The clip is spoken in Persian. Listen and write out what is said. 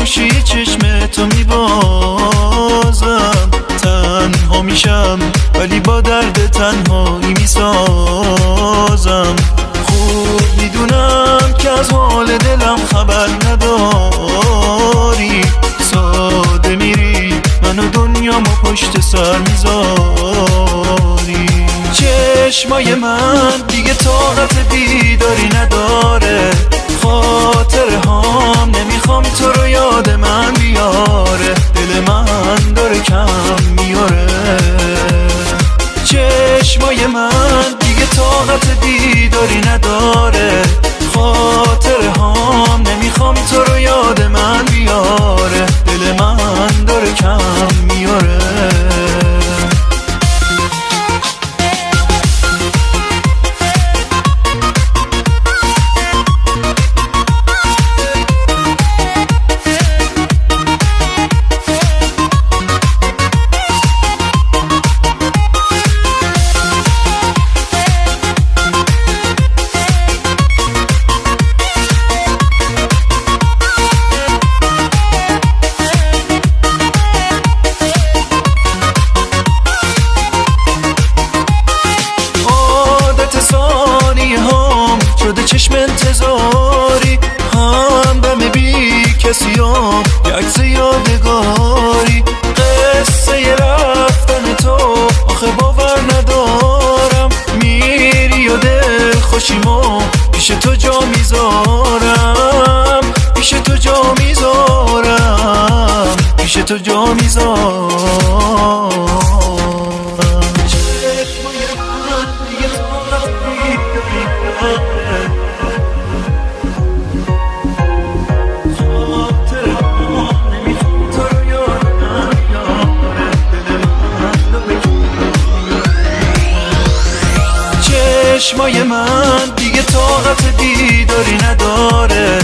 گوشه چشم تو میبازم، تنها میشم ولی با درد تنهایی میسازم. خوب میدونم که از حال دلم خبر نداری، ساده میری منو دنیامو پشت سر میذاری. چشمای من دیگه طاقت دیداری نداره، خاطره هام نمیخوام تو رو یاد من بیاره، دل من داره کم میاره. چشمای من دیگه طاقت دیداری نداره، خاطره هام نمیخوام تو رو یاد من بیاره، دل من داره کم میاره. شده چشم انتظاری، هم دم بی کسی ها عکس یادگاری. قصه رفتن تو آخه باور ندارم، میری و دل خوشیمو پیش تو جا میذارم، پیش تو جا میذارم، پیش تو جا میذارم. چشمای من دیگه طاقت دیداری نداره،